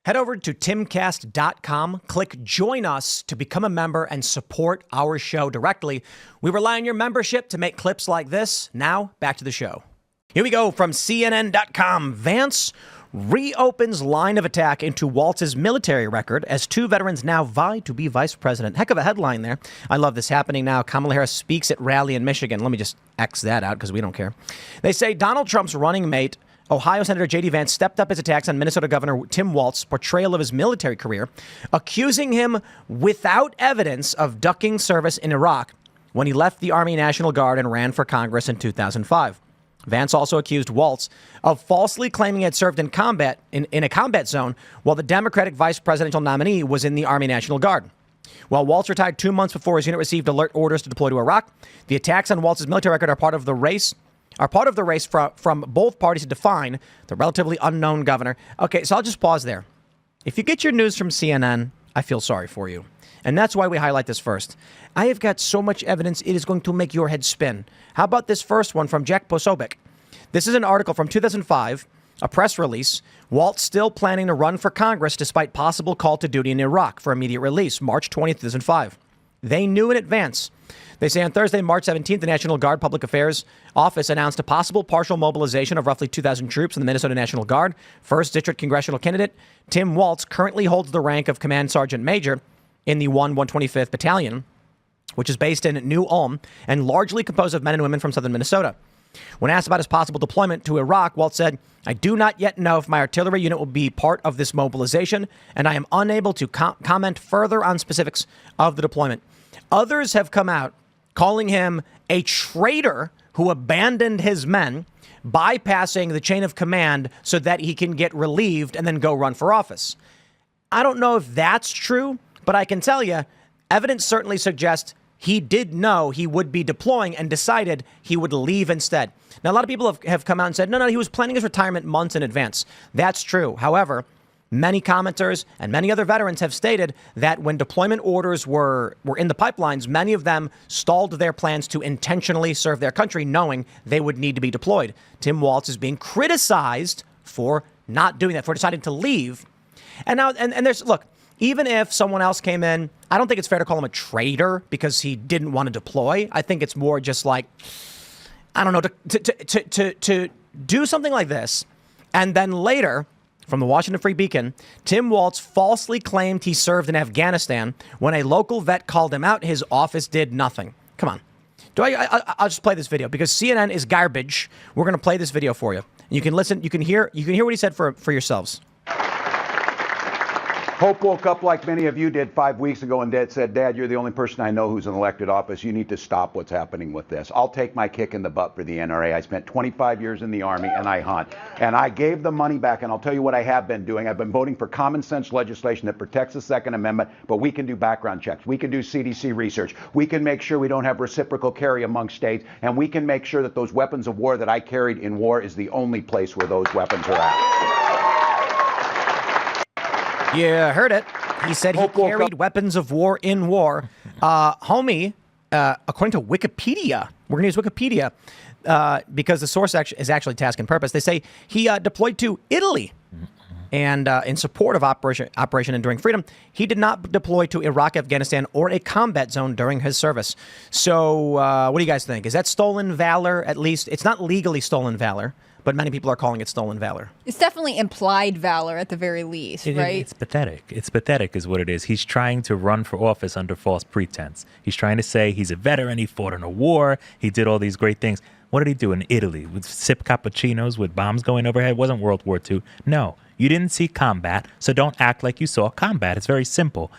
Head over to timcast.com, click join us to become a member and support our show directly. We rely on your membership to make clips like this. Now, back to the show. Here we go from CNN.com. Vance reopens line of attack into Walz's military record as two veterans now vie to be vice president. Heck of a headline there. I love this happening now. Kamala Harris speaks at rally in Michigan. Let me just X that out because we don't care. They say Donald Trump's running mate, Ohio Senator J.D. Vance, stepped up his attacks on Minnesota Governor Tim Walz's portrayal of his military career, accusing him without evidence of ducking service in Iraq when he left the Army National Guard and ran for Congress in 2005. Vance also accused Walz of falsely claiming he had served in combat in a combat zone while the Democratic vice presidential nominee was in the Army National Guard. While Walz retired 2 months before his unit received alert orders to deploy to Iraq, the attacks on Walz's military record are part of the race from both parties to define the relatively unknown governor. Okay, so I'll just pause there. If you get your news from CNN, I feel sorry for you. And that's why we highlight this first. I have got so much evidence it is going to make your head spin. How about this first one from Jack Posobiec? This is an article from 2005, a press release. Walz still planning to run for Congress despite possible call to duty in Iraq for immediate release, March 20th, 2005. They knew in advance. They say on Thursday, March 17th, the National Guard Public Affairs Office announced a possible partial mobilization of roughly 2,000 troops in the Minnesota National Guard. First District Congressional candidate Tim Walz currently holds the rank of Command Sergeant Major in the 125th Battalion, which is based in New Ulm and largely composed of men and women from southern Minnesota. When asked about his possible deployment to Iraq, Walz said, "I do not yet know if my artillery unit will be part of this mobilization, and I am unable to comment further on specifics of the deployment." Others have come out calling him a traitor who abandoned his men, bypassing the chain of command so that he can get relieved and then go run for office. I don't know if that's true, but I can tell you, evidence certainly suggests he did know he would be deploying and decided he would leave instead. Now, a lot of people have come out and said, no, he was planning his retirement months in advance. That's true. However, many commenters and many other veterans have stated that when deployment orders were in the pipelines, many of them stalled their plans to intentionally serve their country, knowing they would need to be deployed. Tim Walz is being criticized for not doing that, for deciding to leave. And now, and there's, look, even if someone else came in, I don't think it's fair to call him a traitor because he didn't want to deploy. I think it's more just like, I don't know, to do something like this. And then later, from the Washington Free Beacon, Tim Walz falsely claimed he served in Afghanistan. When a local vet called him out, his office did nothing. Come on. I'll just play this video because CNN is garbage. We're going to play this video for you. You can listen. You can hear what he said for yourselves. Hope woke up like many of you did 5 weeks ago and said, "Dad, you're the only person I know who's in elected office. You need to stop what's happening with this." I'll take my kick in the butt for the NRA. I spent 25 years in the Army and I hunt. And I gave the money back, and I'll tell you what I have been doing. I've been voting for common sense legislation that protects the Second Amendment, but we can do background checks. We can do CDC research. We can make sure we don't have reciprocal carry among states, and we can make sure that those weapons of war that I carried in war is the only place where those weapons are at. You heard it. He said he carried weapons of war in war. Homie, according to Wikipedia, we're going to use Wikipedia because the source is actually task and purpose. They say he deployed to Italy and in support of Operation Enduring Freedom. He did not deploy to Iraq, Afghanistan, or a combat zone during his service. So what do you guys think? Is that stolen valor? At least it's not legally stolen valor, but many people are calling it stolen valor. It's definitely implied valor at the very least, right? It's pathetic. It's pathetic is what it is. He's trying to run for office under false pretense. He's trying to say he's a veteran. He fought in a war. He did all these great things. What did he do in Italy? With sip cappuccinos with bombs going overhead? It wasn't World War II. No, you didn't see combat, so don't act like you saw combat. It's very simple.